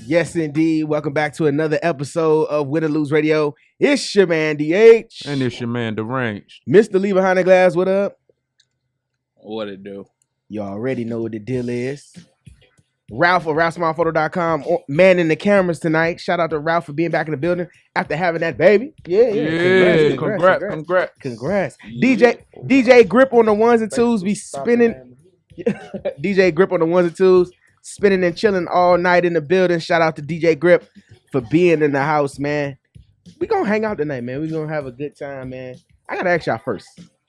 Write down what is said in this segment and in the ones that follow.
Yes, indeed. Welcome back to another episode of Win or Lose Radio. It's your man, DH. And it's your man, Deranged. Mr. Lee behind the glass, what up? What it do? You already know what the deal is. Ralph of RalphSmallPhoto.com, manning the cameras tonight. Shout out to Ralph for being back in the building after having that baby. Yeah. Congrats. DJ Grip on the ones and twos, be spinning. DJ Grip on the ones and twos, spinning and chilling all night in the building. Shout out to DJ Grip for being in the house, man. We gonna hang out tonight, man. We gonna have a good time, man. I gotta ask y'all first.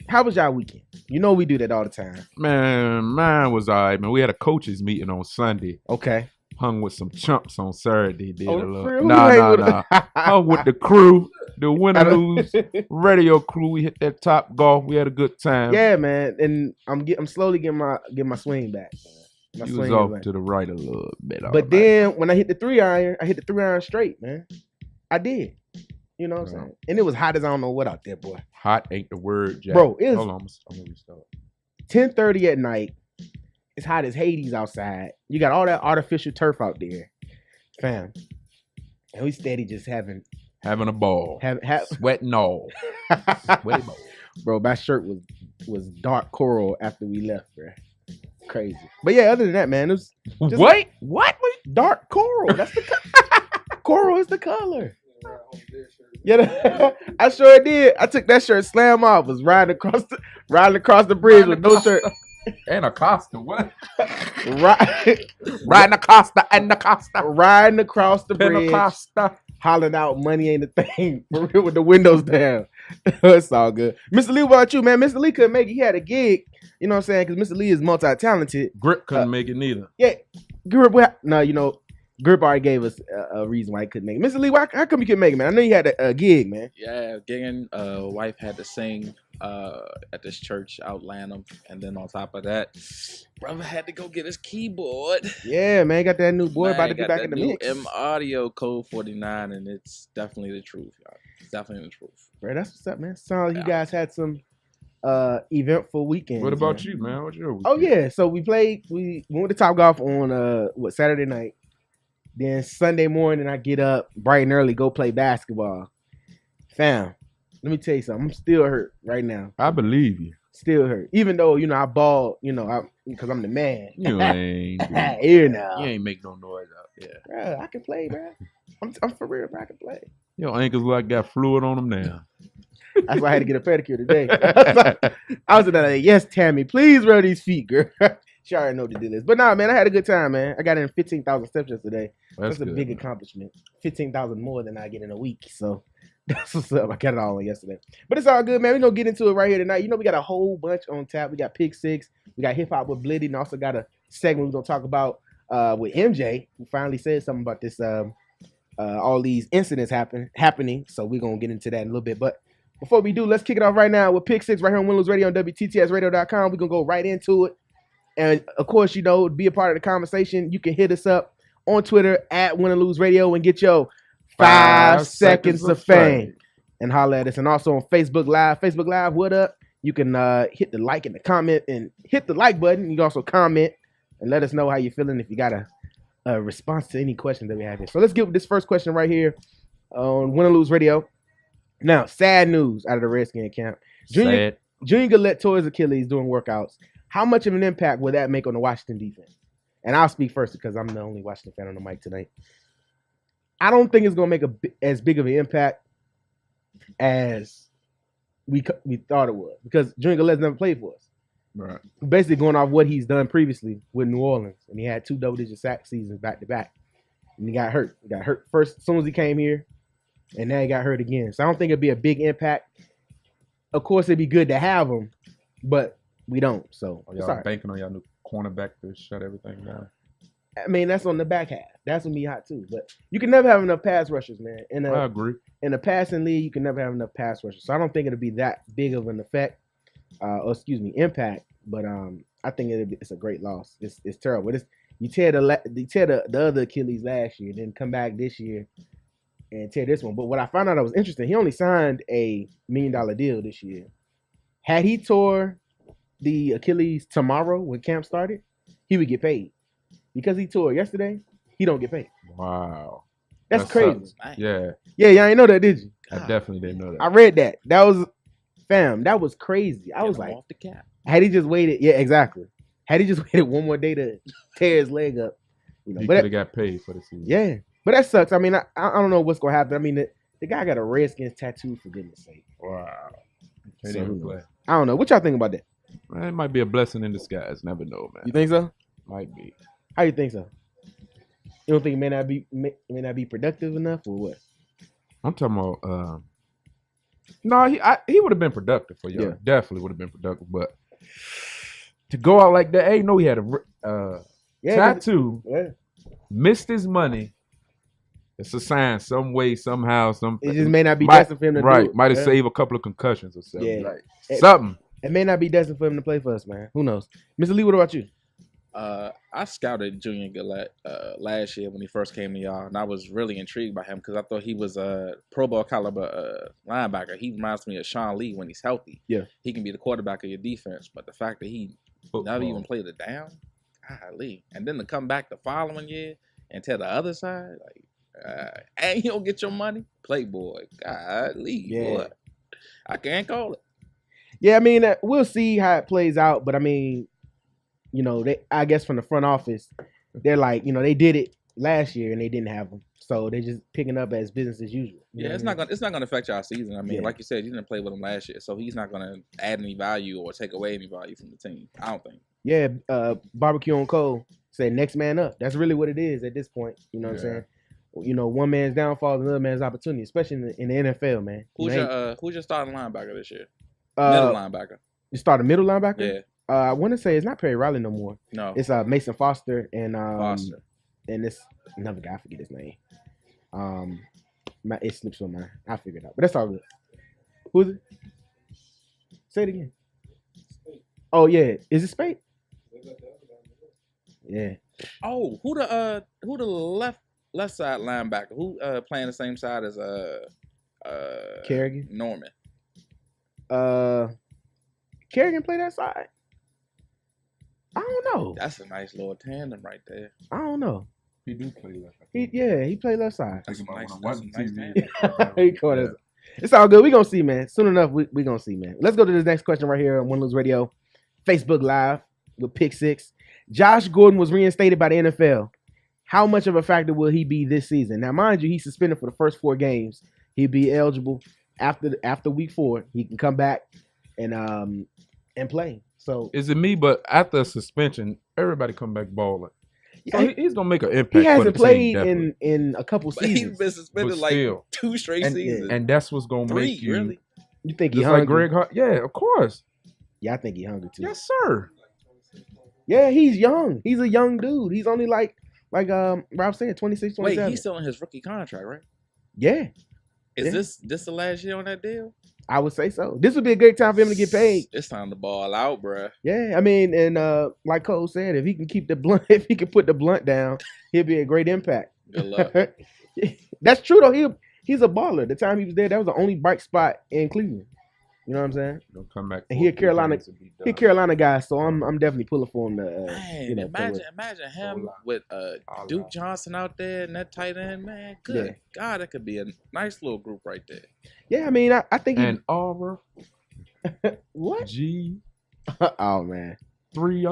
How was y'all weekend? You know we do that all the time. Man, mine was all right, man. We had a coaches meeting on Sunday. Okay. Hung with some chumps on Saturday. Did a little. Nah. Hung with the crew, the Win or Lose radio crew. We hit that Top Golf. We had a good time. Yeah, man. And I'm slowly getting my swing back. My you was off to the right a little bit. But then when I hit the 3-iron, I hit the 3-iron straight, man. I did. You know what I'm saying? And it was hot as I don't know what out there, boy. Hot ain't the word, Jack. Bro, it was hold on, I'm gonna restart. 10:30 at night. It's hot as Hades outside. You got all that artificial turf out there, fam. And we steady just having a ball. Sweating all. Sweaty ball. Bro, my shirt was dark coral after we left, bro. Crazy. But yeah, other than that, man, it was just Wait, what? Dark coral. That's the coral is the color. Yeah, I sure did. I took that shirt slam off. Was riding across the bridge with no shirt. And Acosta, what? Riding Acosta and Acosta. Riding across the bridge. Acosta. Hollering out, money ain't a thing. For real, with the windows down. It's all good. Mr. Lee, what about you, man? Mr. Lee couldn't make it. He had a gig. You know what I'm saying? Because Mr. Lee is multi-talented. Grip couldn't make it neither. Yeah. Grip, Grip already gave us a reason why he couldn't make it. Mr. Lee, how come you couldn't make it, man? I know you had a gig, man. Yeah, gigging. Wife had to sing at this church out Lanham, and then on top of that, brother had to go get his keyboard. Yeah, man, got that new boy about to get back in the new mix. M Audio Code 49, and it's definitely the truth, y'all. It's definitely the truth. Bro, that's what's up, man. Sounds like you guys had some eventful weekends. What about you, man? What's your weekend? Oh yeah, so we went to Top Golf on Saturday night. Then Sunday morning, I get up bright and early, go play basketball. Fam, let me tell you something. I'm still hurt right now. I believe you. Still hurt. Even though, I ball, because I'm the man. You ain't. Here now. You ain't make no noise out there. Bro, I can play, bro. I'm for real, bro. I can play. Your ankles like got fluid on them now. That's why I had to get a pedicure today. I was like, yes, Tammy, please rub these feet, girl. She already know what the deal is. But nah, man, I had a good time, man. I got in 15,000 steps yesterday. That's a big accomplishment. 15,000 more than I get in a week. So that's what's up. I got it all on yesterday. But it's all good, man. We're going to get into it right here tonight. We got a whole bunch on tap. We got Pick Six. We got Hip Hop with Blitty. And also got a segment we're going to talk about with MJ, who finally said something about this, all these incidents happening. So we're going to get into that in a little bit. But before we do, let's kick it off right now with Pick Six right here on Win or Lose Radio on WTTSradio.com. We're going to go right into it. And, of course, to be a part of the conversation, you can hit us up on Twitter at Win or Lose Radio and get your 5 seconds of fame and holler at us. And also on Facebook Live. Facebook Live, what up? You can hit the like and the comment and hit the like button. You can also comment and let us know how you're feeling if you got a response to any questions that we have here. So let's get with this first question right here on Win or Lose Radio. Now, sad news out of the Redskin camp. Junior Gillette tore his Achilles doing workouts. How much of an impact will that make on the Washington defense? And I'll speak first because I'm the only Washington fan on the mic tonight. I don't think it's going to make as big of an impact as we thought it would because Junior Gillette's never played for us. Right. Basically going off what he's done previously with New Orleans. And he had 2 double-digit sack seasons back-to-back. And he got hurt. He got hurt first as soon as he came here. And now he got hurt again. So I don't think it'd be a big impact. Of course, it'd be good to have him, but we don't. So y'all banking on y'all new cornerback to shut everything down. I mean, that's on the back half. That's gonna be hot too. But you can never have enough pass rushers, man. I agree. In a passing league, you can never have enough pass rushers. So I don't think it'll be that big of an effect, impact. But I think it's a great loss. It's terrible. You tear the other Achilles last year, then come back this year and tear this one. But what I found out that was interesting, he only signed a $1 million deal this year. Had he tore the Achilles tomorrow when camp started, he would get paid. Because he tore yesterday, he don't get paid. Wow. That's That crazy. sucks. Yeah, Yeah, y'all ain't know that, did you? I definitely didn't know I that. read that. That was, fam, that was crazy. I was like, off the cap. had he just waited, yeah, exactly. Had he just waited one more day to tear his leg up, you know, He but could have got paid for the season. yeah, but that sucks. I mean, I don't know what's gonna happen. I mean, the guy got a Redskins tattoo, for goodness sake. Wow. Can't So even who play. knows? I don't know. What y'all think about that? Man, it might be a blessing in disguise. Never know, man. You think so? Might be. How you think so? You don't think it may not be productive enough, or what? I'm talking about. No, he would have been productive for y'all. Yeah. Definitely would have been productive, but to go out like that, ain't know he had a tattoo. Yeah. Missed his money. It's a sign, some way, somehow, It just may not be destined for him to do it. Might have Yeah. saved a couple of concussions or something. Yeah. Like, something. It may not be destined for him to play for us, man. Who knows? Mr. Lee, what about you? I scouted Junior Gillette last year when he first came to y'all, and I was really intrigued by him because I thought he was a Pro Bowl caliber linebacker. He reminds me of Sean Lee when he's healthy. Yeah. He can be the quarterback of your defense, but the fact that he never even played it down, golly. And then to come back the following year and tell the other side, like, and you don't get your money, Playboy, golly, boy. I can't call it. Yeah, I mean, we'll see how it plays out, but I mean, you know, I guess from the front office, they're like, you know, they did it last year and they didn't have them, so they're just picking up as business as usual. Yeah, it's not gonna affect y'all season. I mean, like you said, you didn't play with him last year, so he's not gonna add any value or take away any value from the team. I don't think. Yeah, Barbecue on Cole said next man up. That's really what it is at this point. You know what I'm saying? You know, one man's downfall is another man's opportunity, especially in the NFL, man. Who's your starting linebacker this year? Middle linebacker. You start a middle linebacker? Yeah. I want to say it's not Perry Riley no more. No. It's Mason Foster and Foster. And this another guy, I forget his name. It slips on mine. I figured it out, but that's all good. Who is it? Say it again. Oh yeah, is it Spade? Yeah. Oh, who the left side linebacker? Who playing the same side as Kerrigan? Norman. Kerrigan play that side? I don't know. That's a nice little tandem right there. I don't know. He do play left. He played left side. That's a nice tandem. He caught us. It's all good. We gonna see, man. Soon enough, we gonna see, man. Let's go to this next question right here on One Lose Radio, Facebook Live with Pick Six. Josh Gordon was reinstated by the NFL. How much of a factor will he be this season? Now, mind you, he's suspended for the first 4 games. He'll be eligible after week 4. He can come back and play. So is it me? But after a suspension, everybody come back balling. So he's gonna make an impact. He hasn't for the played team, in a couple seasons. He's been suspended like 2 straight seasons, and that's what's gonna make you. Really? You think he's just hungry? like Greg Hart? Yeah, of course. Yeah, I think he's hungry too. Yes, sir. Yeah, he's young. He's a young dude. He's only like Rob said, 26, 27. Wait, he's still in his rookie contract, right? Yeah. Is this the last year on that deal? I would say so. This would be a great time for him to get paid. It's time to ball out, bruh. Yeah, I mean, and like Cole said, if he can keep the blunt, if he can put the blunt down, he'll be a great impact. Good luck. That's true though. He's a baller. The time he was there, that was the only bright spot in Cleveland. You know what I'm saying? Don't come back. And he a Carolina guy, so I'm definitely pulling for him to. Man, imagine him with Duke Johnson out there and that tight end, man. Good God, that could be a nice little group right there. Yeah, I mean, I think. And Aura. What? G. Oh man. 3.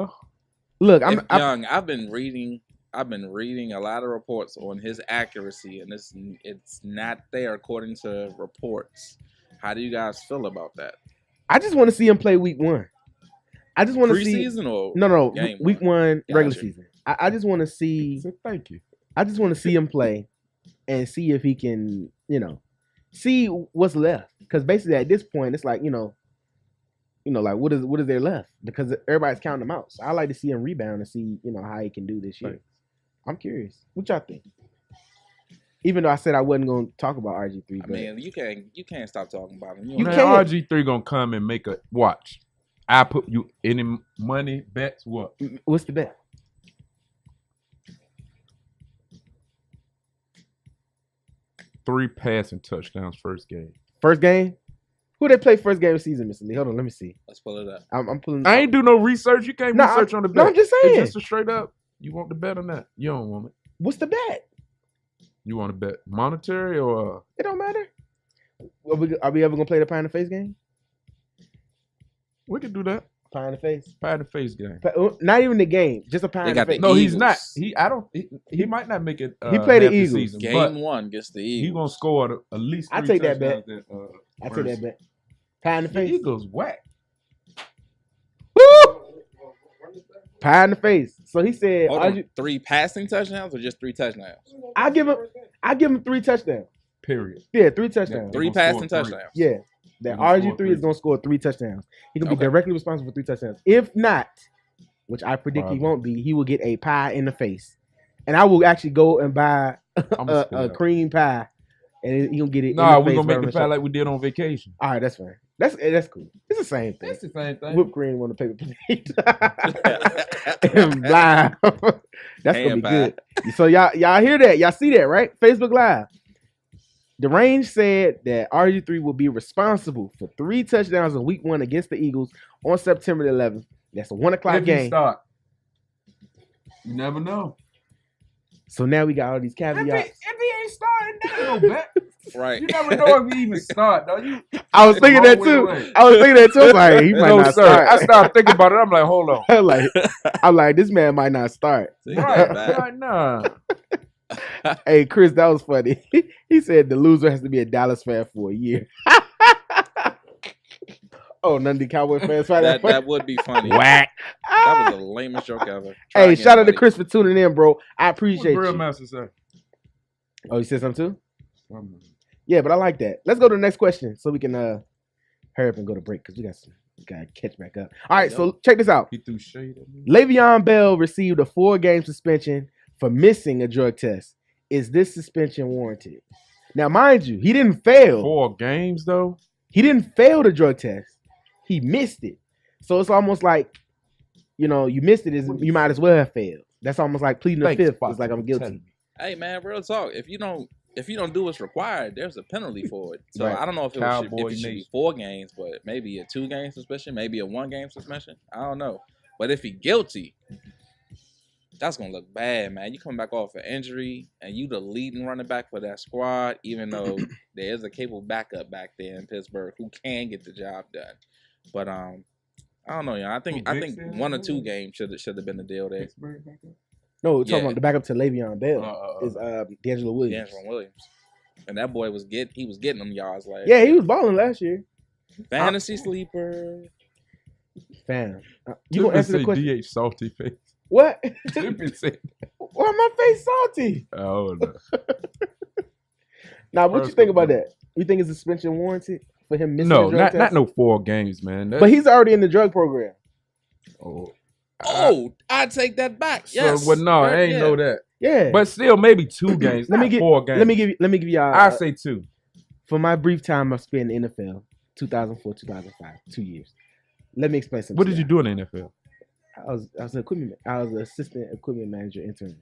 Look, Young. I've been reading a lot of reports on his accuracy, and it's not there according to reports. How do you guys feel about that? I just want to see him play week 1. I just want to see preseason or no game week 1 Gotcha. regular season. I just want to see. Thank you. I just want to see him play and see if he can, see what's left. Because basically at this point, it's like like what is there left? Because everybody's counting him out. So I like to see him rebound and see how he can do this year. Right. I'm curious. What y'all think? Even though I said I wasn't going to talk about RG3, but I mean, you can't stop talking about him. You Man, can't. RG3 gonna come and make a watch. I put you any money bets. What? What's the bet? Three passing touchdowns first game. First game? Who they play first game of the season, Mr. Lee? Hold on, let me see. Let's pull it up. I'm pulling. I ain't do no research. You can't research on the bet. No, I'm just saying. It's just a straight up. You want the bet on that? You don't want it. What's the bet? You want to bet monetary or? It don't matter. Are we ever gonna play the pie in the face game? We could do that. Pie in the face. Pie in the face game. Not even the game, just a pie in the face. No, he's not. He might not make it. He played the Eagles. Season, game 1 against the Eagles. He's gonna score at least. I take that bet. I take that bet. Pie in the face. The Eagles whack. Woo! Pie in the face. So he said, 3 passing touchdowns or just 3 touchdowns? I give him 3 touchdowns. Period. Yeah, 3 touchdowns. 3 passing touchdowns. Yeah. That RG3 is going to score 3 touchdowns. He can be directly responsible for 3 touchdowns. If not, which I predict he won't be, he will get a pie in the face. And I will actually go and buy a cream pie. And he'll get it. Nah, we're going to make the pie like we did on vacation. All right, that's fine. That's cool. It's the same thing. It's the same thing. Whipped cream on the paper plate. And live. That's going to be good. So y'all hear that? Y'all see that, right? Facebook Live. The range said that RG3 will be responsible for 3 touchdowns in week 1 against the Eagles on September 11th. That's a 1 o'clock game. Start. You never know. So now we got all these caveats. If he ain't starting, there's no bet. Right. You never know if he even start, though. I was thinking that too. I was like, he might not start. I started thinking about it. I'm like, hold on. I'm like, this man might not start. Right. Nah. Hey, Chris, that was funny. He said the loser has to be a Dallas fan for a year. Oh, none of the Cowboy fans find that would be funny. Whack. That was the lamest joke ever. Hey, shout out to Chris for tuning in, bro. I appreciate what you. Real Master say? Oh, you said something too? Yeah, but I like that. Let's go to the next question so we can hurry up and go to break because we got to catch back up. All right, so check this out. He threw shade at me. Le'Veon Bell received a 4-game suspension for missing a drug test. Is this suspension warranted? Now, mind you, he didn't fail. 4 games, though? He didn't fail the drug test. He missed it. So it's almost like, you missed it, you might as well have failed. That's almost like pleading the fifth. It's like I'm guilty. Hey, man, real talk. If you don't do what's required, there's a penalty for it. So right. I don't know if it should be 4 games, but maybe a 2-game suspension, maybe a 1-game suspension. I don't know. But if he's guilty, that's going to look bad, man. You come back off an injury, and you the leading running back for that squad, even though there is a capable backup back there in Pittsburgh who can get the job done. But I don't know, I think 1 or 2 games should have been the deal there. No, we're talking about the backup to Le'Veon Bell is D'Angelo Williams. And that boy was getting them yards last year. Yeah, he was balling last year. Fantasy sleeper. Fam. You gonna answer the question? DH salty face. What? Why my face salty? Oh no. Now, what you think about that? You think it's suspension warranted for him missing the drug test? Not no 4 games, man. But he's already in the drug program. I take that back. Yes. So, I ain't know that. Yeah. But still, maybe 2 games. 4 games. Let me give y'all. I say 2. For my brief time I spent in the NFL, 2004, 2005, 2 years. Let me explain something. What did you do in the NFL? I was an assistant equipment manager intern.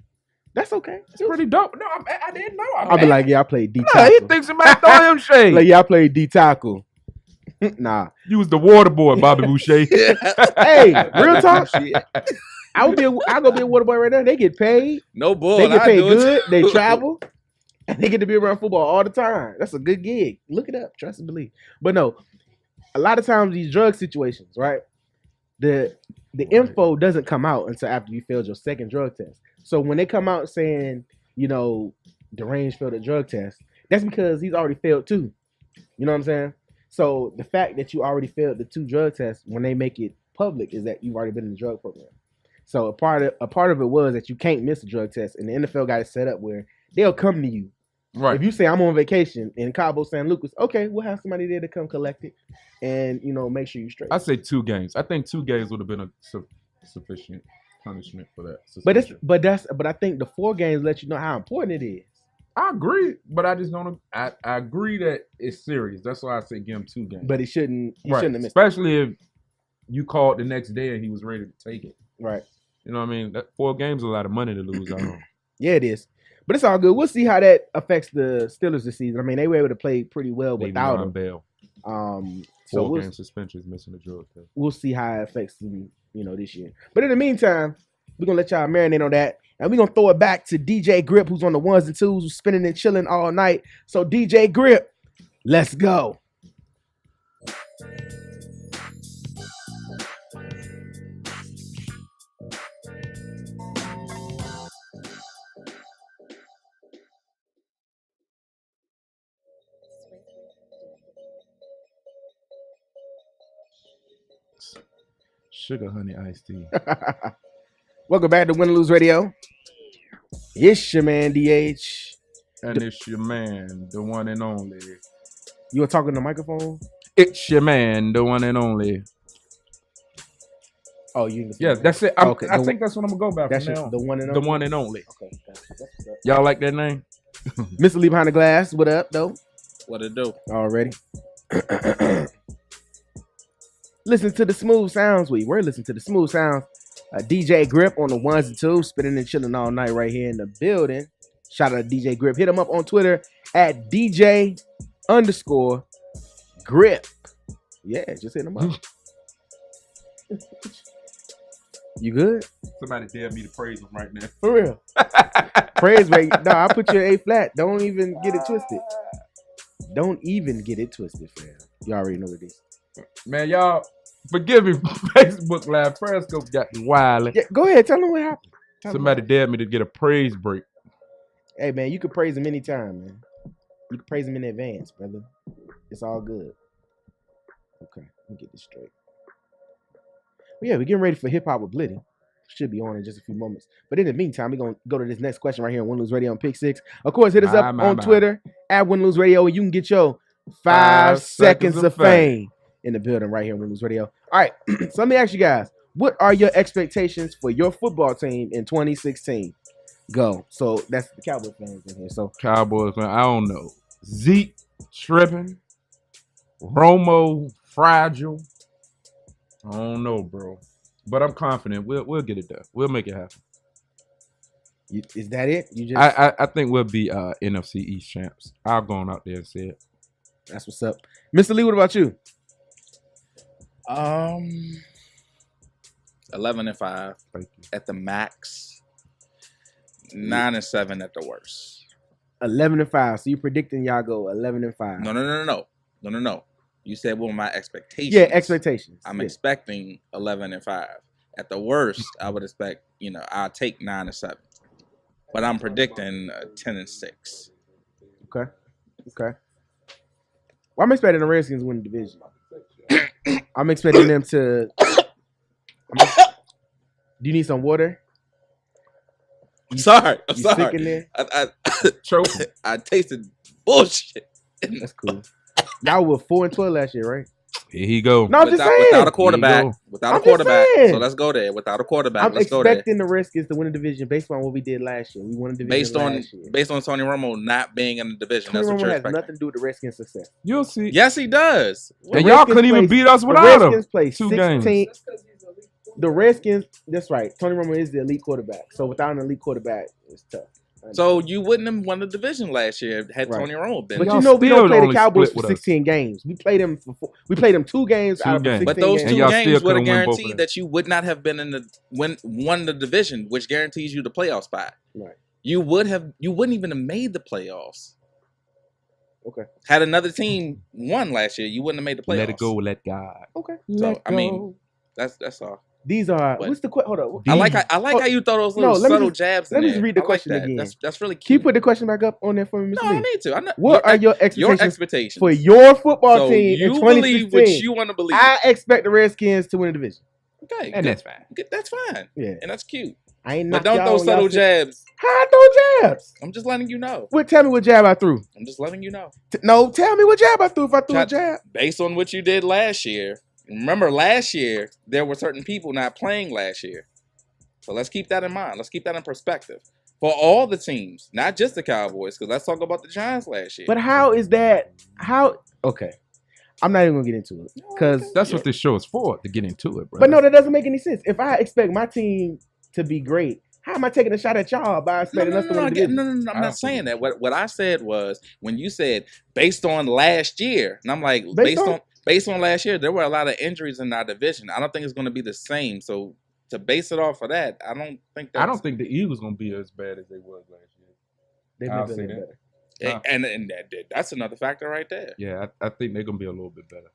That's okay. It's pretty dope. No, I didn't know. I'll be like, I played D tackle. He thinks somebody throw him shade. Like, I played D tackle. Nah. You was the water boy, Bobby Boucher. Hey, real talk. I'll go be a water boy right now. They get paid. No bull. They get paid good. They travel. And they get to be around football all the time. That's a good gig. Look it up. Trust and believe. But no, a lot of times these drug situations, right? The info doesn't come out until after you failed your 2nd drug test. So when they come out saying, Deranged failed a drug test, that's because he's already failed 2. You know what I'm saying? So the fact that you already failed the 2 drug tests, when they make it public, is that you've already been in the drug program. So a part of it was that you can't miss a drug test, and the NFL got it set up where they'll come to you. Right. If you say I'm on vacation in Cabo San Lucas, okay, we'll have somebody there to come collect it, and make sure you're straight. I say 2 games. I think 2 games would have been a sufficient punishment for that. But I think the 4 games let you know how important it is. I agree, but I just don't. I agree that it's serious. That's why I say give him 2 games. But he shouldn't have missed. Especially if you called the next day and he was ready to take it. Right. You know what I mean? That 4 games is a lot of money to lose out on. Yeah, it is. But it's all good. We'll see how that affects the Steelers this season. I mean, they were able to play pretty well without him. Bell. 4-game suspensions, missing the drug test. We'll see how it affects them, this year. But in the meantime, We're going to let y'all marinate on that. And we're going to throw it back to DJ Grip, who's on the ones and twos, who's spinning and chilling all night. So DJ Grip, let's go. Sugar honey iced tea. Welcome back to Win or Lose Radio. It's your man, DH. And it's your man, the one and only. You were talking to the microphone? It's your man, the one and only. Oh, you yeah, that's it. Okay, I think that's what I'm going to go by that's from now. The one and only? The one and only. Okay. Y'all like that name? Mr. Lee behind the glass, what up, though? What it do? Already. Listen to the smooth sounds. We're listening to the smooth sounds. DJ Grip on the ones and twos, spinning and chilling all night right here in the building. Shout out to DJ Grip. Hit him up on Twitter at DJ_Grip. Yeah, just hit him up. You good? Somebody dare me to praise him right now. For real. Praise rate. No, I put you in A flat. Don't even get it twisted. Don't even get it twisted, fam. You already know what it is. Man, y'all, forgive me. Facebook Live Periscope got me wilding. Yeah, go ahead. Tell them what happened. Somebody dared me to get a praise break. Hey, man, you can praise him anytime, man. You can praise him in advance, brother. It's all good. Okay, let me get this straight. Well, yeah, we're getting ready for Hip Hop with Blitty. Should be on in just a few moments. But in the meantime, we're going to go to this next question right here on Win Lose Radio on Pick 6. Of course, hit us up on Twitter at Win Lose Radio, and you can get your 5 seconds of fame in the building right here on Win Lose Radio. All right, so let me ask you guys, what are your expectations for your football team in 2016? Go. So that's the Cowboys fans in here. So Cowboys, man, I don't know. Zeke tripping. Romo fragile. I don't know, bro. But I'm confident we'll get it done. We'll make it happen. Is that it? You just I think we'll be NFC East champs. I'll go on out there and say it. That's what's up. Mr. Lee, what about you? 11-5 at the max. 9-7 at the worst. 11-5. So you're predicting y'all go 11-5? No. You said what were my expectations? Yeah, expectations. I'm expecting 11-5. At the worst, I would expect, I'll take 9-7. But I'm predicting 10-6. Okay. Well, I'm expecting the Redskins to win the division. I'm expecting them to. Do you need some water? I'm sorry. Sick in there? I tasted bullshit. That's cool. Y'all were 4-12 last year, right? Here he go. No, I'm just saying. Without a quarterback. So let's go there. Without a quarterback, let's go there. I'm expecting the Redskins to win the division based on what we did last year. We won the division last year. Based on Tony Romo not being in the division. Tony That's what Romo you're has expecting. nothing to do with the Redskins' success. You'll see. Yes, he does. And y'all couldn't even beat us without him. The Redskins play 2 16. games. The Redskins, that's right. Tony Romo is the elite quarterback. So without an elite quarterback, it's tough. So you wouldn't have won the division last year had Tony Romo been. But y'all we don't play the Cowboys for us. 16 games. We played them 2 games out of 16 But those games. 2 games would have guaranteed games. that you would not have been won the division, which guarantees you the playoff spot. Right. You wouldn't even have made the playoffs. Okay. Had another team won last year, you wouldn't have made the playoffs. Let it go, let God. Okay. So I mean, that's all. These are But what's the question? Hold on. I like how you throw those little subtle jabs. Let me just read the question that. again. That's really cute. Can you put the question back up on there for me, Mr. No, I Lee? don't need to. What are your expectations for for your football team in 2016? Believe what you want to believe. I expect the Redskins to win the division. Okay, and that's fine. That's fine. Yeah, and that's cute. I ain't. But don't throw subtle jabs. How I throw jabs? I'm just letting you know. Tell me what jab I threw. I'm just letting you know. No, tell me what jab I threw. If I threw a jab, based on what you did last year. Remember, last year there were certain people not playing last year. So let's keep that in mind. Let's keep that in perspective for all the teams, not just the Cowboys. Because let's talk about the Giants last year. But how is that? Okay, I'm not even gonna get into it because that's what this show is for, to get into it, bro. But no, that doesn't make any sense. If I expect my team to be great, how am I taking a shot at y'all by expecting us to win the division? No, I'm not saying that. What I said was when you said based on last year, and I'm like based on last year, there were a lot of injuries in our division. I don't think it's going to be the same. So to base it off of that, I don't think the Eagles gonna be as bad as they was last year. They've been better. And that's another factor right there. Yeah, I think they're gonna be a little bit better.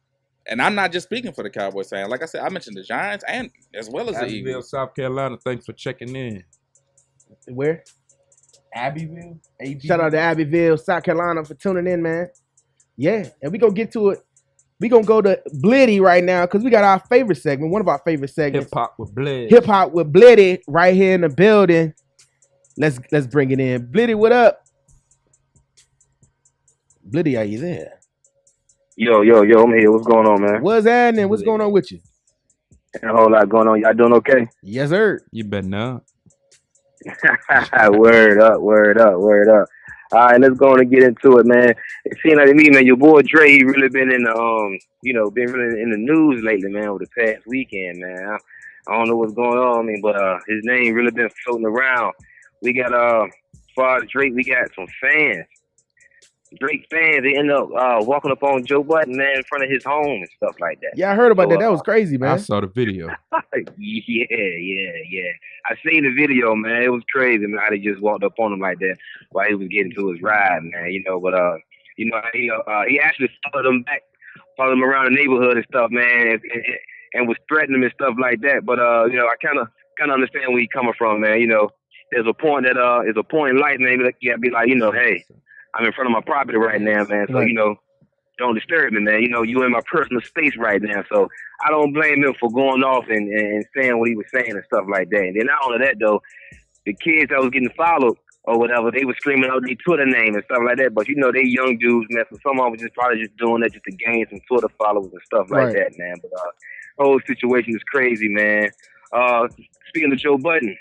And I'm not just speaking for the Cowboys fan. Like I said, I mentioned the Giants and as well as the Eagles. South Carolina, thanks for checking in. Where? Abbeville. Shout out to Abbeville, South Carolina for tuning in, man. Yeah, and we gonna get to it. We gonna go to Blitty right now because we got our favorite segment, one of our favorite segments. Hip hop with Blitty. Hip hop with Blitty right here in the building. Let's bring it in. Blitty, what up? Blitty, are you there? Yo, I'm here. What's going on, man? What's happening? What's going on with you? A whole lot going on. Y'all doing okay? Yes, sir. You better not. Word up. All right, let's go on and get into it, man. It seems like to me, man, your boy Dre, he really been in the been really in the news lately, man, over the past weekend, man. I don't know what's going on, but his name really been floating around. We got as far as Drake, we got some fans. Drake fans, they end up walking up on Joe Budden, man, in front of his home and stuff like that. Yeah, I heard about that. That was crazy, man. I saw the video. Yeah. I seen the video, man. It was crazy, man, how they just walked up on him like that while he was getting to his ride, man. He actually followed him around the neighborhood and stuff, man, and was threatening him and stuff like that. But I kind of understand where he's coming from, man. There's a point in life, man. You gotta be like, hey, I'm in front of my property right now, man. So, don't disturb me, man. You in my personal space right now. So I don't blame him for going off and saying what he was saying and stuff like that. And then not only that, though, the kids that was getting followed or whatever, they were screaming out their Twitter name and stuff like that. But, they young dudes, man. So some of them was probably just doing that just to gain some Twitter followers and stuff like that, man. But the whole situation is crazy, man. Speaking of Joe Budden,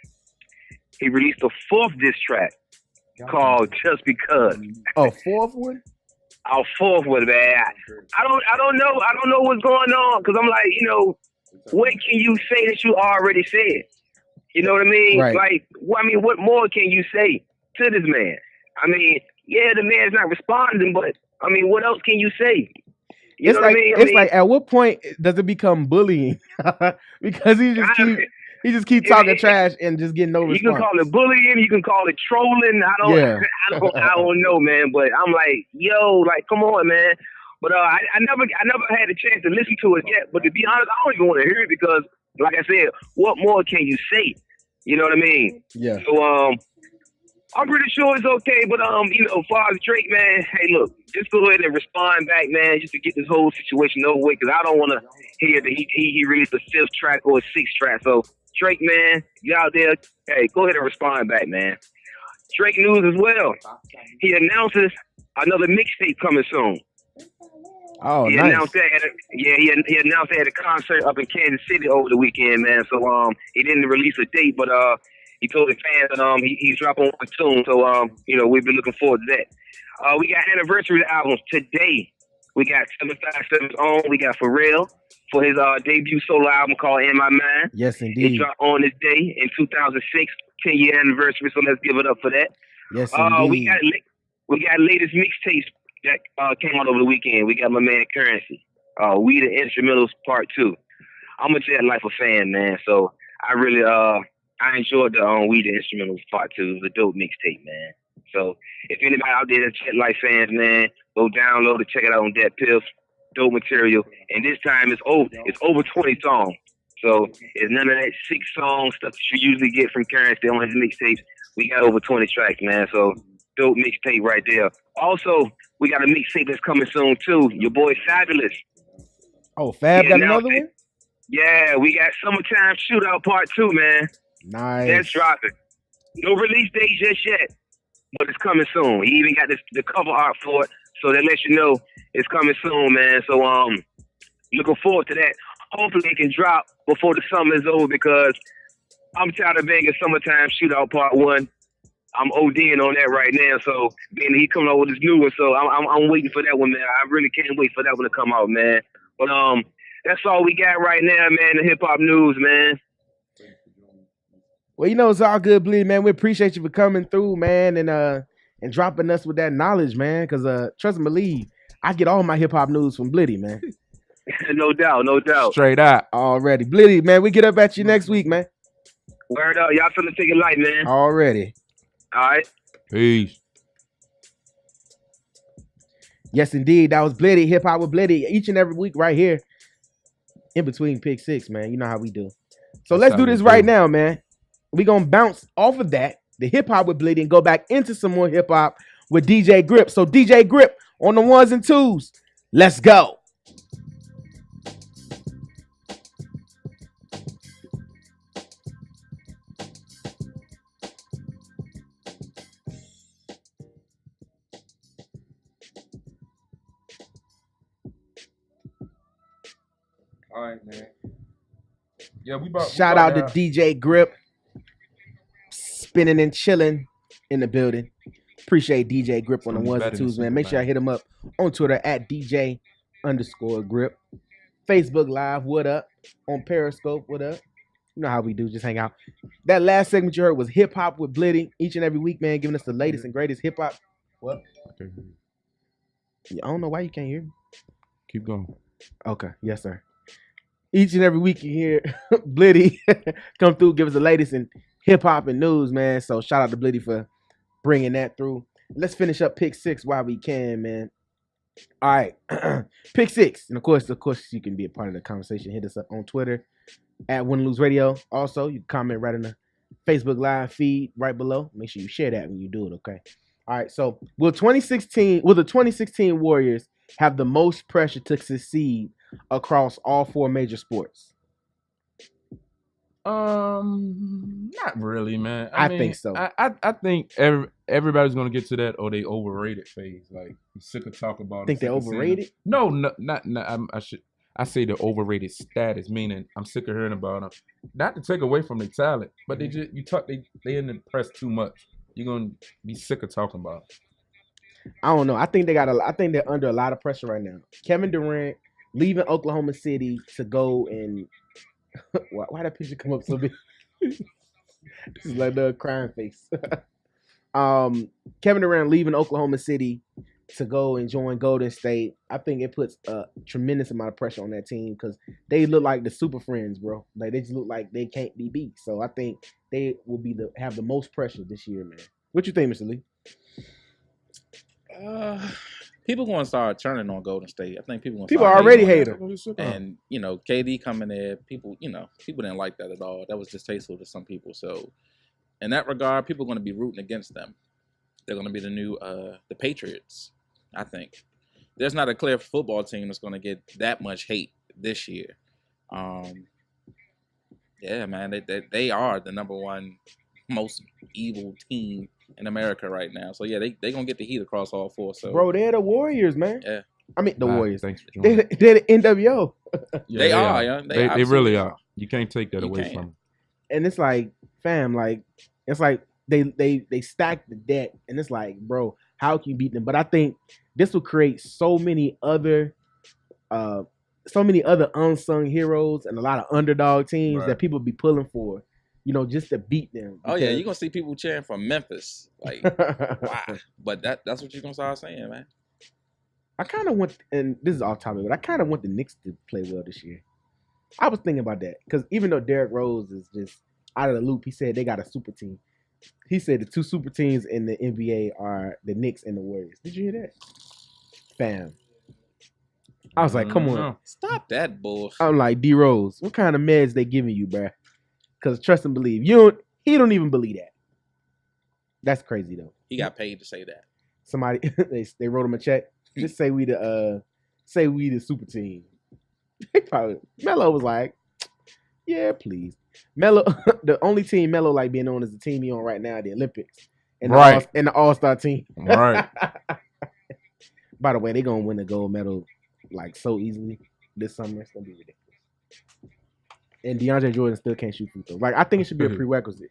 he released a 4th diss track called Just Because. Oh, 4th one? Our 4th one, man. I don't know what's going on because I'm like, what can you say that you already said? You know what I mean? Right. Like, what more can you say to this man? The man's not responding, but what else can you say? You know what I mean? It's like, at what point does it become bullying? Because he just keep talking trash and just getting no response. You can call it bullying. You can call it trolling. I don't know, man. But I'm like, come on, man. But I never had a chance to listen to it yet. But to be honest, I don't even want to hear it because, like I said, what more can you say? You know what I mean? Yeah. So I'm pretty sure it's okay. But as far as Drake, man, hey, look, just go ahead and respond back, man, just to get this whole situation over with. Because I don't want to hear that he released a 5th track or a 6th track. So Drake, man, you out there, hey, go ahead and respond back, man. Drake news as well. He announces another mixtape coming soon. Oh, he nice. Announced that he announced that at a concert up in Kansas City over the weekend, man. So he didn't release a date, but he told the fans that he's dropping one soon. So we've been looking forward to that. We got anniversary albums today. We got 757's own. We got Pharrell for his debut solo album called In My Mind. Yes, indeed. It dropped on this day in 2006, 10-year anniversary. So let's give it up for that. Yes, indeed. We got latest mixtapes that came out over the weekend. We got my man Currency. We the Instrumentals Part 2. I'm a Jet Life fan, man. So I really I enjoyed the We the Instrumentals Part 2. It was a dope mixtape, man. So if anybody out there that's Jet Life fans, man, go download it, check it out on Dat Piff. Dope material. And this time it's over 20 songs. So it's none of that 6-song stuff that you usually get from Currency on his mixtapes. We got over 20 tracks, man. So dope mixtape right there. Also, we got a mixtape that's coming soon too. Your boy Fabulous. Oh, Fab got another one? Yeah, we got Summertime Shootout Part 2, man. Nice. That's dropping. No release date just yet, but it's coming soon. He even got the cover art for it, so that lets you know it's coming soon, man. So looking forward to that. Hopefully it can drop before the summer is over because I'm tired of banging Summertime Shootout Part 1. I'm ODing on that right now, so being he coming out with this new one, so I'm waiting for that one, man. I really can't wait for that one to come out, man. But that's all we got right now, man. The hip hop news, man. Well, it's all good, Bleed, man. We appreciate you for coming through, man, and dropping us with that knowledge, man. Because trust and believe, I get all my hip hop news from Blitty, man. No doubt. Straight out. Already. Blitty, man, we get up at you next week, man. Word up. Y'all finna take it light, man. Already. All right. Peace. Yes, indeed. That was Blitty, Hip Hop with Blitty, each and every week right here in between Pick Six, man. You know how we do. So let's do this right now, man. We're going to bounce off of that, the Hip Hop with Blitty, and go back into some more hip hop with DJ Grip. So DJ Grip on the ones and twos. Let's go. All right, man. Yeah, we about. Shout out to DJ Grip, spinning and chilling in the building. Appreciate DJ Grip on the ones and twos, man. Make sure I hit him up on Twitter at DJ_Grip. Facebook Live, what up? On Periscope, what up? You know how we do, just hang out. That last segment you heard was Hip Hop with Blitty. Each and every week, man, giving us the latest and greatest hip hop. What? I don't know why you can't hear me. Keep going. Okay, yes, sir. Each and every week you hear Blitty come through, give us the latest in hip hop and news, man. So shout out to Blitty for bringing that through. Let's finish up Pick Six while we can, man. All right, Pick Six, and of course, you can be a part of the conversation. Hit us up on Twitter at Win Lose Radio. Also, you can comment right in the Facebook Live feed right below. Make sure you share that when you do it. Okay. All right. So, will the 2016 Warriors have the most pressure to succeed across all four major sports? Not really, man. I mean, think so. I think everybody's gonna get to that or they overrated phase. Like, I'm sick of talking about. Think they're overrated? No, not. I say the overrated status, meaning I'm sick of hearing about them. Not to take away from their talent, but they in the press too much. You're gonna be sick of talking about them. I don't know. I think they're under a lot of pressure right now. Kevin Durant leaving Oklahoma City to go and why that picture come up so big? This is like the crying face. Kevin Durant leaving Oklahoma City to go and join Golden State. I think it puts a tremendous amount of pressure on that team because they look like the super friends, bro. Like they just look like they can't be beat. So I think they will have the most pressure this year, man. What you think, Mr. Lee? People going to start turning on Golden State. I think people already hate them. And KD coming there, people didn't like that at all. That was distasteful to some people. So in that regard, people are going to be rooting against them. They're going to be the new the Patriots. I think there's not a clear football team that's going to get that much hate this year. Yeah, man, they are the number one most evil team in America right now. So yeah, they gonna get the heat across all four. So bro, they're the Warriors, man. Yeah, I mean the Warriors. Thanks for they're the NWO. Yeah, they are. Yeah, they really are. You can't take that away from them. And it's like, fam, like it's like they stack the deck, and it's like, bro, how can you beat them? But I think this will create so many other unsung heroes and a lot of underdog teams that people be pulling for. Just to beat them. Oh yeah, you're gonna see people cheering for Memphis, like wow. But that's what you're gonna start saying, man. I kind of want, and this is off topic, but I kind of want the Knicks to play well this year. I was thinking about that because even though Derrick Rose is just out of the loop, he said they got a super team. He said the two super teams in the NBA are the Knicks and the Warriors. Did you hear that? Fam. I was like, come on. Stop that bullshit. I'm like, D Rose, what kind of meds they giving you, bruh? Because trust and believe. He don't even believe that. That's crazy though. He got paid to say that. Somebody they wrote him a check. Just say we the super team. Melo was like, yeah, please. Melo, the only team Melo like being on is the team he on right now, the Olympics. And the All-Star team. Right. By the way, they're gonna win the gold medal like so easily this summer. It's gonna be ridiculous. And DeAndre Jordan still can't shoot free throws. Like I think it should be a prerequisite.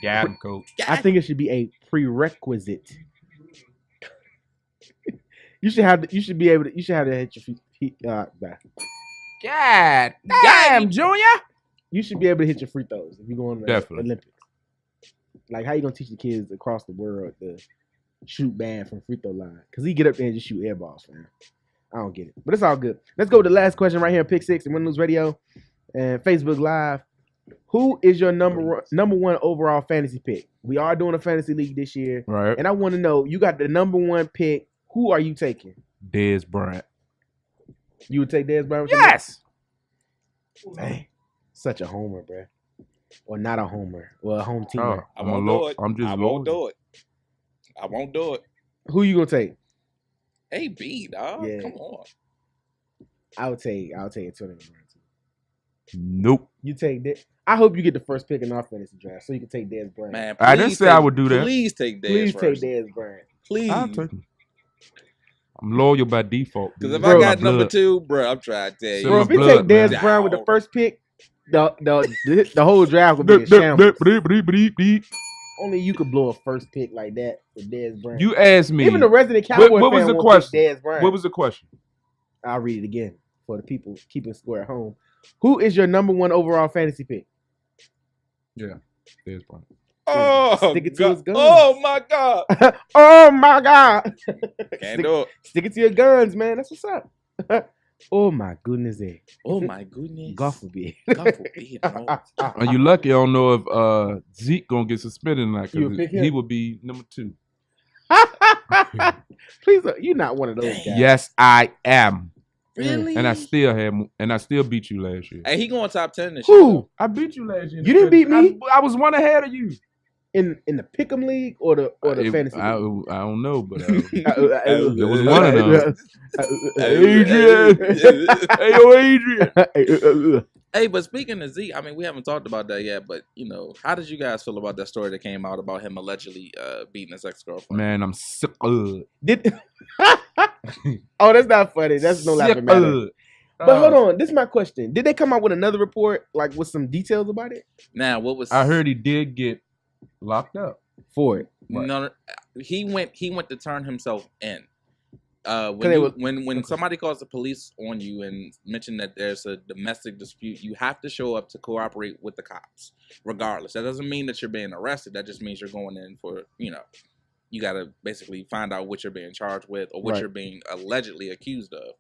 Yeah, coach. I think it should be a prerequisite. You should have to hit your feet. God damn, Junior. You should be able to hit your free throws if you're going to the Olympics. Like how you gonna teach the kids across the world to shoot bad from free throw line? Because he get up there and just shoot air balls, man. I don't get it. But it's all good. Let's go to the last question right here on Pick Six and Win Lose Radio and Facebook Live. Who is your number one overall fantasy pick? We are doing a fantasy league this year, Right. and I want to know, you got the number one pick. Who are you taking? Dez Bryant. You would take Dez Bryant? Yes. Man, such a homer, bro. Or not a homer. Well, a home teamer. I won't do it. I won't do it. I won't do it. Who you gonna take? AB, dog. Yeah. Come on. I'll take Antonio Brown too. Nope. You take that. I hope you get the first pick in our fantasy draft so you can take Dez Bryant. Man, I didn't say I would do that. Please take Dez. Please first. take Dez Bryant. Please. I'll take him. I'm loyal by default. Because if Bro, I got my number blood. 2, bro, I'm trying to tell you. Bro, Bro, my if we blood, take Dez man. Bryant with the first pick, the whole draft will be a shambles. Only you could blow a first pick like that with Dez Bryant. You asked me. Even the resident Cowboy what was fan the won't question? pick Dez Bryant. What was the question? I'll read it again for the people keeping score at home. Who is your number one overall fantasy pick? Yeah, Dez Bryant. Oh, Stick it to his guns. Oh, my God. Oh, my God. Can't do it. Stick it to your guns, man. That's what's up. Oh, my goodness. Oh, my goodness. God forbid. God forbid. No. Are you lucky? I don't know if Zeke gonna get suspended or not. You would pick him? He would be number 2. Please, you're not one of those guys. Yes, I am. Really? And I still beat you last year. Hey, he going top 10 this year. Who? I beat you last year. You didn't beat me? I was one ahead of you. In the Pick'em League or the fantasy I league? don't know, but It was one of them. Adrian. Hey, yo, Adrian. Hey, but speaking of Zeke, I mean, we haven't talked about that yet, but, how did you guys feel about that story that came out about him allegedly beating his ex-girlfriend? Man, I'm sick. Oh, that's not funny. That's no laughing matter. But hold on, this is my question. Did they come out with another report, like with some details about it? Now, what was... I heard he did get locked up For it. Right. No, he went to turn himself in. When somebody calls the police on you and mention that there's a domestic dispute, you have to show up to cooperate with the cops, regardless. That doesn't mean that you're being arrested. That just means you're going in for, you got to basically find out what you're being charged with or what you're being allegedly accused of.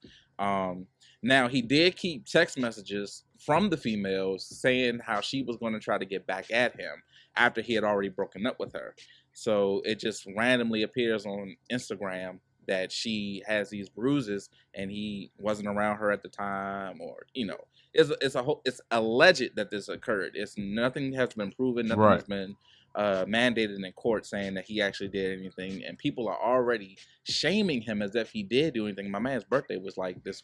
Now, he did keep text messages from the females saying how she was going to try to get back at him after he had already broken up with her. So it just randomly appears on Instagram that she has these bruises and he wasn't around her at the time, or it's alleged that this occurred. Nothing has been proven, nothing has been mandated in court saying that he actually did anything, and people are already shaming him as if he did do anything. My man's birthday was like this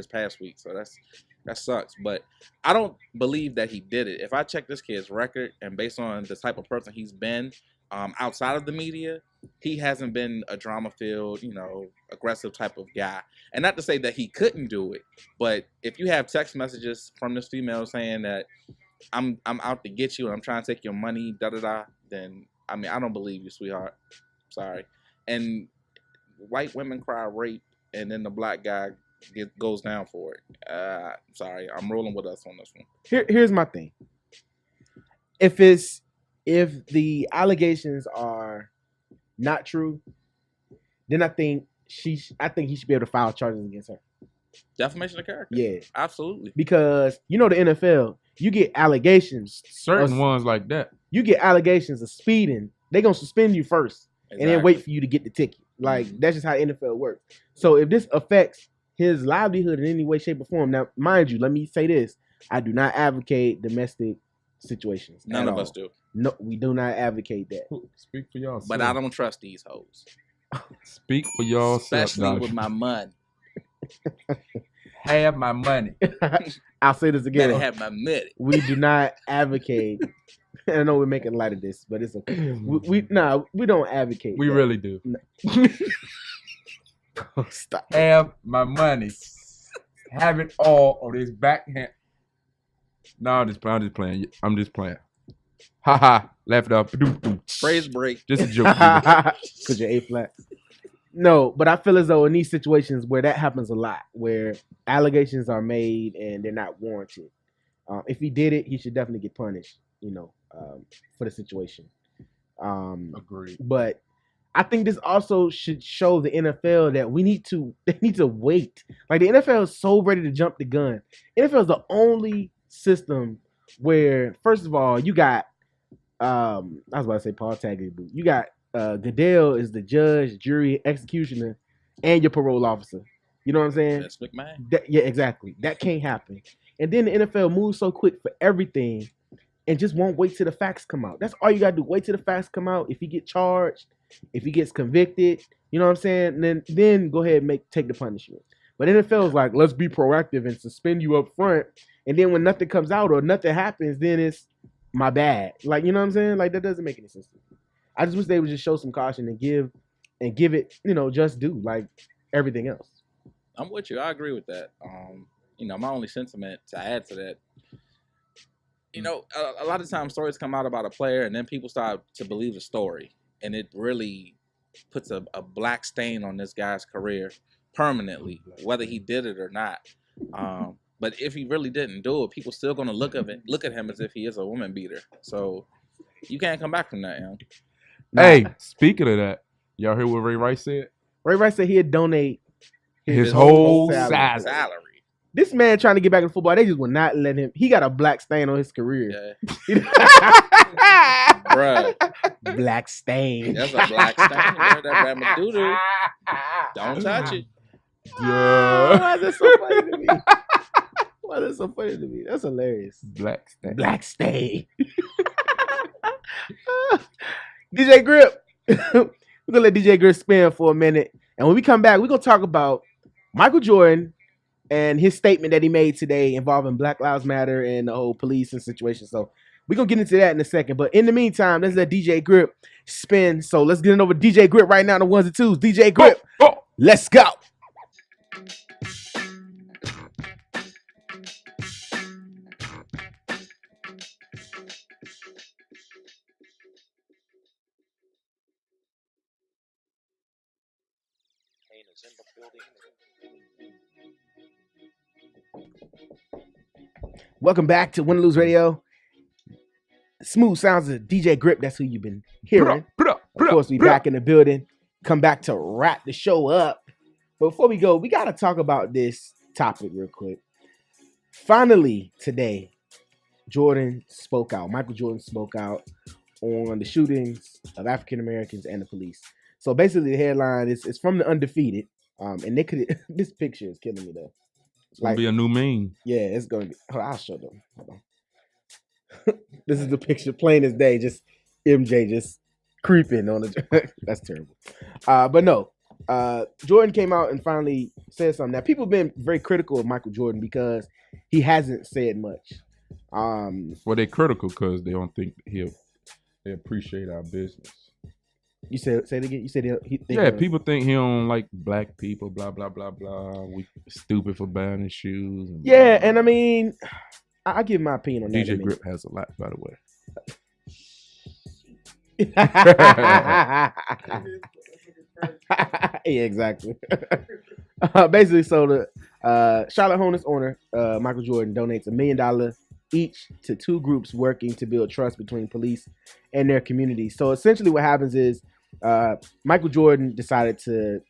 past week, so that sucks. But I don't believe that he did it. If I check this kid's record and based on the type of person he's been outside of the media, he hasn't been a drama-filled, aggressive type of guy. And not to say that he couldn't do it, but if you have text messages from this female saying that I'm out to get you and I'm trying to take your money, then I don't believe you, sweetheart. Sorry. And white women cry rape, and then the black guy goes down for it. Sorry, I'm rolling with us on this one. Here's my thing. If the allegations are not true, then I think he should be able to file charges against her. Defamation of character. Yeah, absolutely. Because the NFL, you get allegations. Certain ones like that. You get allegations of speeding. They're gonna suspend you first, and then wait for you to get the ticket. Like that's just how NFL works. So if this affects his livelihood in any way, shape, or form, now mind you, let me say this: I do not advocate domestic situations. None of us do. No, we do not advocate that. Speak for y'all. But I don't trust these hoes. Speak for y'all, especially with my money. Have my money. I'll say this again. Better have my money. We do not advocate. I know we're making light of this, but it's okay. We don't advocate. We really do. No. Stop. Have my money. Have it all on this backhand. No, I'm just playing. I'm just playing. Ha ha. Laugh it up. Phrase break. Just a joke. Because you're A flat. No, but I feel as though in these situations where that happens a lot, where allegations are made and they're not warranted, if he did it, he should definitely get punished, for the situation. Agreed. But I think this also should show the NFL that they need to wait. Like the NFL is so ready to jump the gun. NFL is the only system where first of all you got I was about to say Paul Tagliabue. You got Goodell is the judge, jury, executioner, and your parole officer. You know what I'm saying? That's McMahon. Yeah, exactly. That can't happen. And then the NFL moves so quick for everything and just won't wait till the facts come out. That's all you gotta do. Wait till the facts come out. If he get charged, if he gets convicted, you know what I'm saying? Then go ahead and take the punishment. But NFL is like, let's be proactive and suspend you up front. And then when nothing comes out or nothing happens, then it's my bad. Like, you know what I'm saying? Like, that doesn't make any sense to me. I just wish they would just show some caution and give it, just due like everything else. I'm with you. I agree with that. My only sentiment to add to that, a lot of times stories come out about a player and then people start to believe the story. And it really puts a black stain on this guy's career permanently, whether he did it or not. But if he really didn't do it, people still going to look at him as if he is a woman beater. So you can't come back from that, yo. Hey, speaking of that, y'all hear what Ray Rice said? Ray Rice said he'd donate his whole salary. This man trying to get back in football, they just will not let him. He got a black stain on his career. Yeah. Bruh. Black stain. That's a black stain. That Bama doo-doo. Don't touch it. Yeah. Why is that so funny to me? Why is that so funny to me? That's hilarious. Black stain. Black stain. DJ Grip. We're going to let DJ Grip spin for a minute. And when we come back, we're going to talk about Michael Jordan and his statement that he made today involving Black Lives Matter and the whole police and situation. So we're going to get into that in a second. But in the meantime, let's let DJ Grip spin. So let's get it over DJ Grip right now, the ones and twos. DJ Grip, let's go. Welcome back to Win or Lose Radio. Smooth sounds of DJ Grip. That's who you've been hearing. Of course, we back in the building. Come back to wrap the show up. But before we go, we got to talk about this topic real quick. Finally, today, Jordan spoke out. Michael Jordan spoke out on the shootings of African Americans and the police. So basically, the headline is from the Undefeated. And they could. This picture is killing me though. It's gonna be a new meme. Yeah, it's gonna be. I'll show them. Hold on. This is the picture, plain as day. Just MJ just creeping on the. That's terrible. But no, Jordan came out and finally said something. Now people have been very critical of Michael Jordan because he hasn't said much. Well, they're critical because they don't think they appreciate our business. You say it again. You said people think he don't like black people. Blah blah blah blah. We stupid for buying his shoes. And yeah, and I mean, I give my opinion on that. DJ Grip has a lot, by the way. Yeah, exactly. Basically, so the Charlotte Hornets owner, Michael Jordan, donates $1 million each to two groups working to build trust between police and their communities. So essentially what happens is Michael Jordan decided to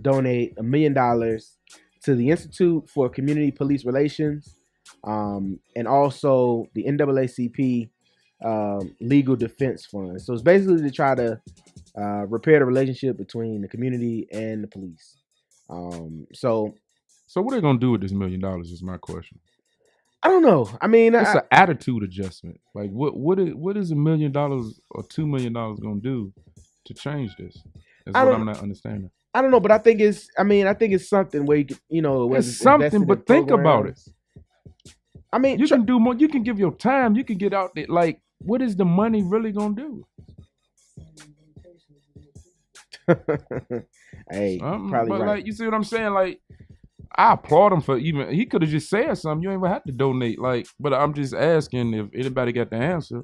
donate $1 million to the Institute for Community Police Relations and also the NAACP Legal Defense Fund. So it's basically to try to repair the relationship between the community and the police. So what are they gonna do with this $1 million is my question. I don't know. I mean, it's an attitude adjustment. Like, what is $1 million or $2 million gonna do to change this? That's what I'm not understanding. I don't know, but I think it's something where you can, it's something. But think about it. I mean, you can do more. You can give your time. You can get out there. Like, what is the money really gonna do? Hey, probably but right. Like, you see what I'm saying? Like, I applaud him for he could have just said something. You ain't even have to donate. Like, but I'm just asking if anybody got the answer.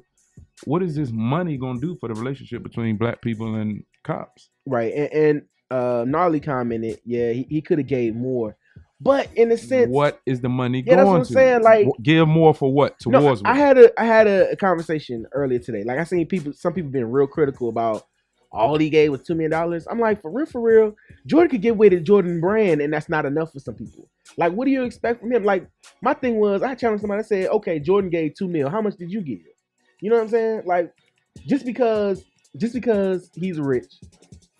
What is this money gonna do for the relationship between black people and cops? Right, and Gnarly commented, yeah, he could have gave more, but in a sense, what is the money going to? That's what I'm saying. Like, give more for what? Towards what? I had a conversation earlier today. Like, I seen some people being real critical about all he gave was $2 million. I'm like, for real, Jordan could give away the Jordan brand, and that's not enough for some people. Like, what do you expect from him? Like, my thing was, I challenged somebody. I said, okay, Jordan gave $2 million. How much did you give? You know what I'm saying? Like, just because he's rich,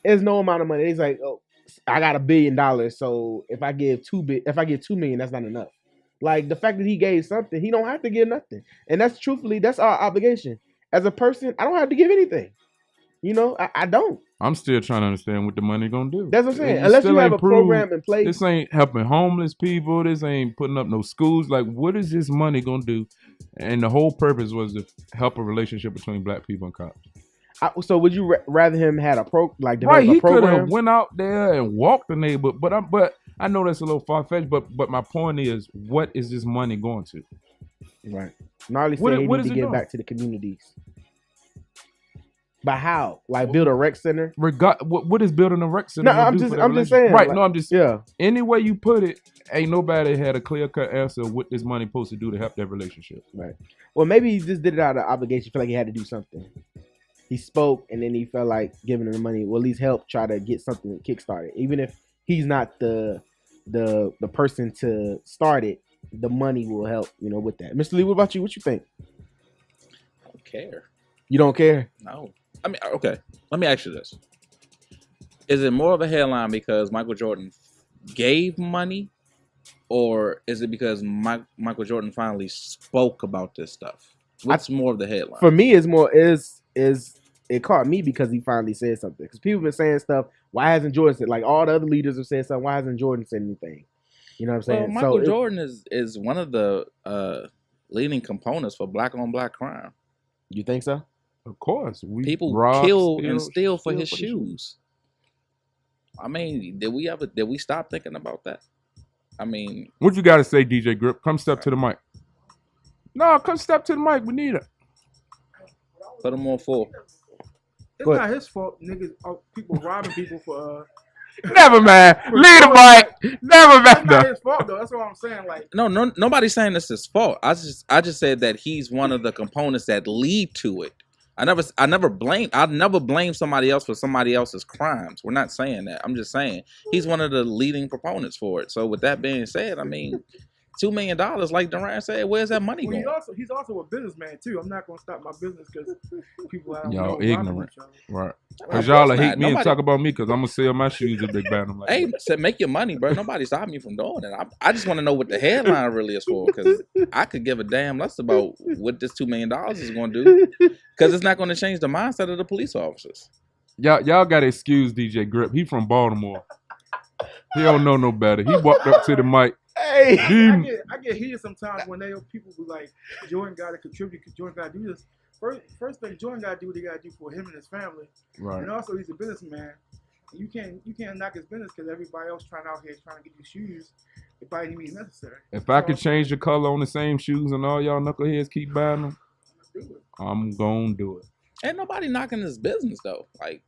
there's no amount of money. He's like, oh, I got $1 billion, so if I give $2 million, that's not enough. Like, the fact that he gave something, he don't have to give nothing, and that's our obligation as a person. I don't have to give anything. You know, I don't. I'm still trying to understand what the money gonna do. That's what I'm saying. Unless you have a program in place. This ain't helping homeless people. This ain't putting up no schools. Like, what is this money gonna do? And the whole purpose was to help a relationship between black people and cops. So would you rather him had a develop he a program? Could have went out there and walked the neighborhood. But I know that's a little far fetched. But my point is, what is this money going to? Right. Gnarly said he needs to get back to the communities. But how? Like, build a rec center? What is building a rec center? No, I'm just saying. Right. Like, no, I'm just. Yeah. Any way you put it, ain't nobody had a clear cut answer of what this money supposed to do to help that relationship. Right. Well, maybe he just did it out of obligation. Feel like he had to do something. He spoke, and then he felt like giving him the money will at least help try to get something kickstarted. Even if he's not the person to start it, the money will help. You know, with that. Mr. Lee, what about you? What you think? I don't care. You don't care? No. I mean, okay. Let me ask you this: is it more of a headline because Michael Jordan gave money, or is it because Michael Jordan finally spoke about this stuff? What's more of the headline? For me, it's more is it caught me because he finally said something. Because people have been saying stuff. Why hasn't Jordan said? Like, all the other leaders have said something. Why hasn't Jordan said anything? You know what I'm saying? Well, Michael Jordan is one of the leading components for black on black crime. You think so? Of course, people kill and steal for his shoes. I mean, did we stop thinking about that? I mean, what you got to say, DJ Grip? Come step to the mic. No, come step to the mic. We need it. Put him on full. It's not his fault, niggas. People robbing people for. Never mind. Leave the mic. Never mind. It's not his fault though. That's what I'm saying. Like, no, nobody's saying it's his fault. I just said that he's one of the components that lead to it. I never blame somebody else for somebody else's crimes. We're not saying that. I'm just saying he's one of the leading proponents for it. So with that being said, I mean, $2 million, like Durant said, where's that money going? He's also a businessman too. I'm not gonna stop my business because people I don't know. Y'all ignorant, right? Because y'all hate me and talk about me because I'm gonna sell my shoes if they ban them. Like, hey, said make your money, bro. Nobody stopped me from doing it. I just want to know what the headline really is for because I could give a damn less about what this $2 million is going to do because it's not going to change the mindset of the police officers. Y'all got to excuse DJ Grip. He from Baltimore. He don't know no better. He walked up to the mic. Hey, I get heated sometimes when people be like, Jordan got to contribute, Jordan got to do this. First thing Jordan got to do what he got to do for him and his family. Right. And also he's a businessman. You can't knock his business because everybody else trying to get you shoes if by any means necessary. If I could change the color on the same shoes and all y'all knuckleheads keep buying them, I'm gonna do it. Ain't nobody knocking his business though. Like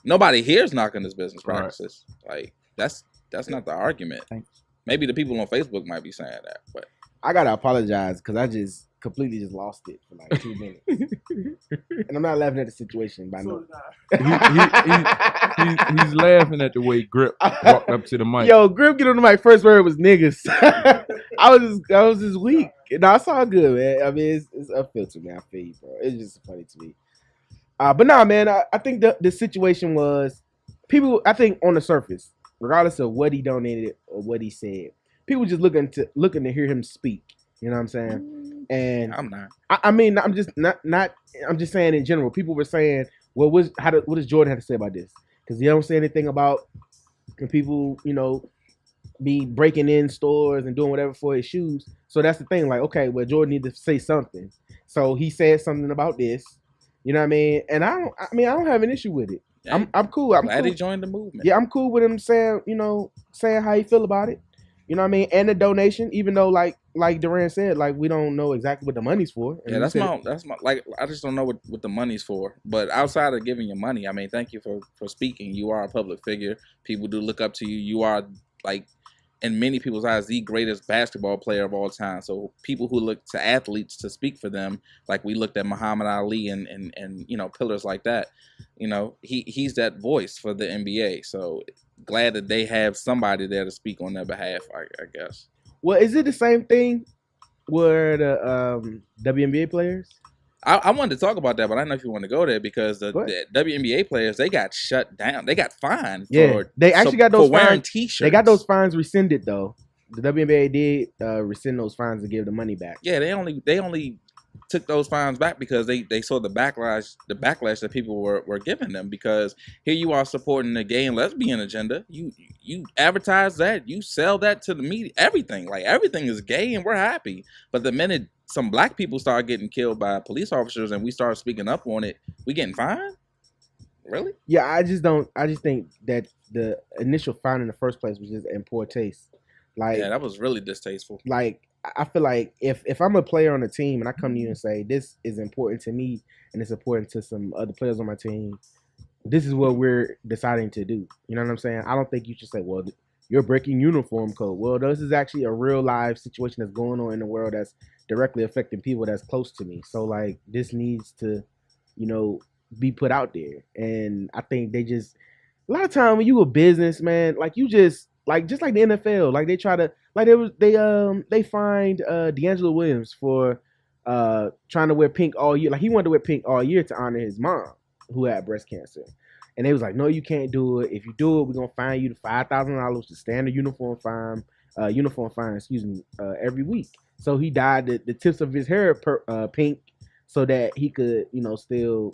nobody here's knocking his business practices. Right. Like that's not the argument. Thanks. Maybe the people on Facebook might be saying that, but I gotta apologize because I just completely lost it for like 2 minutes, and I'm not laughing at the situation by no. He's laughing at the way Grip walked up to the mic. Yo, Grip get on the mic. First word was niggas. I was just weak. No, it's all good, man. I mean, it's uphill to me. I feel you, bro. It's just funny to me. But nah, man. I think the situation was people. I think on the surface, regardless of what he donated or what he said, people just looking to hear him speak. You know what I'm saying? And I'm not. I mean, I'm just not. I'm just saying in general. People were saying, "Well, what does Jordan have to say about this?" Because he don't say anything about when people, be breaking in stores and doing whatever for his shoes. So that's the thing. Like, okay, well, Jordan needs to say something. So he said something about this. You know what I mean? And I don't have an issue with it. Yeah, I'm cool. I'm glad cool. he joined the movement. Yeah, I'm cool with him saying how he feel about it. You know what I mean? And the donation, even though like Durant said, like we don't know exactly what the money's for. And yeah, that's my like I just don't know what the money's for. But outside of giving you money, I mean, thank you for speaking. You are a public figure. People do look up to you. You are like in many people's eyes, the greatest basketball player of all time. So people who look to athletes to speak for them, like we looked at Muhammad Ali and pillars like that, he's that voice for the NBA. So glad that they have somebody there to speak on their behalf, I guess. Well, is it the same thing with the WNBA players? I wanted to talk about that, but I don't know if you want to go there because the WNBA players, they got shut down. They got fined. They actually got those wearing fines. T-shirts. They got those fines rescinded though. The WNBA did rescind those fines and give the money back. Yeah, they only took those fines back because they saw the backlash that people were giving them, because here you are supporting the gay and lesbian agenda. You advertise that, you sell that to the media, everything is gay and we're happy. But the minute some black people start getting killed by police officers and we start speaking up on it, we getting fined? Really? Yeah, I just think that the initial fine in the first place was just in poor taste. Yeah, that was really distasteful. I feel like if I'm a player on a team and I come to you and say this is important to me and it's important to some other players on my team, this is what we're deciding to do. You know what I'm saying? I don't think you should say, well, you're breaking uniform code. Well, this is actually a real live situation that's going on in the world that's directly affecting people that's close to me. So this needs to, be put out there. And I think they just, a lot of time when you a business, man, you just like the NFL, they try to, they fined D'Angelo Williams for trying to wear pink all year. He wanted to wear pink all year to honor his mom who had breast cancer. And they was like, no, you can't do it. If you do it, we're gonna fine you to $5,000, the standard uniform fine, every week. So he dyed the tips of his hair pink so that he could, still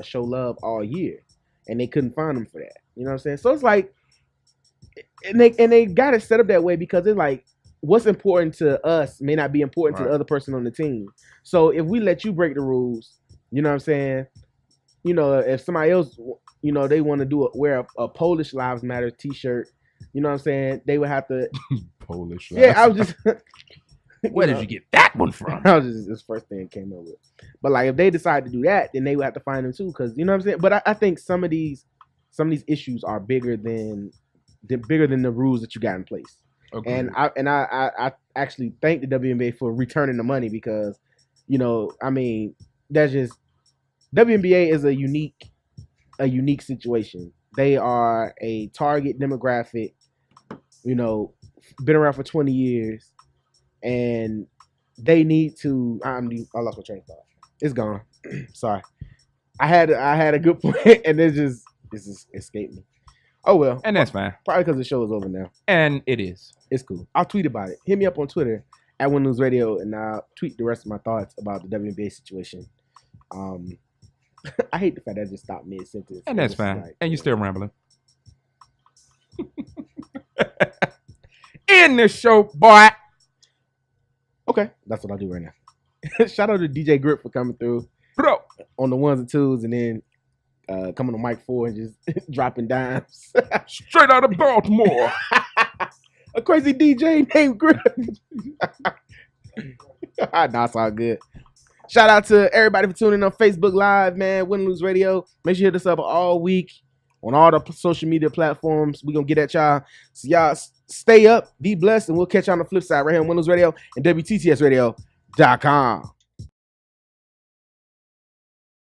show love all year. And they couldn't fine him for that. You know what I'm saying? So it's like, and they got it set up that way because it's like, what's important to us may not be important to the other person on the team. So if we let you break the rules, you know what I'm saying? If somebody else, they want to wear a Polish Lives Matter t-shirt, you know what I'm saying? They would have to. Polish Lives. Yeah, I was just. Where did you get that one from? That was just this first thing it came up with. But if they decide to do that, then they would have to find them too, because you know what I'm saying. But I think some of these issues are bigger than the rules that you got in place. Okay. And I actually thank the WNBA for returning the money because, that's just WNBA is a unique situation. They are a target demographic, been around for 20 years, and they need to. I lost my train of thought. It's gone. Sorry. I had a good point, and it just escaped me. Oh well, and that's fine. Probably because the show is over now. And it is. It's cool. I'll tweet about it. Hit me up on Twitter at Win News Radio, and I'll tweet the rest of my thoughts about the WNBA situation. I hate the fact that I just stopped mid sentence. And that's fine. And you're still rambling. In the show, boy. Okay, that's what I'll do right now. Shout out to DJ Grip for coming through, bro, on the ones and twos, and then coming to mic 4 and just dropping dimes. Straight out of Baltimore. A crazy DJ named Grip. That's all good. Shout out to everybody for tuning in on Facebook Live, man. Win Lose Radio. Make sure you hit us up all week on all the social media platforms. We're going to get at y'all. So y'all stay up, be blessed, and we'll catch you on the flip side right here on Win Lose Radio and WTTS Radio.com.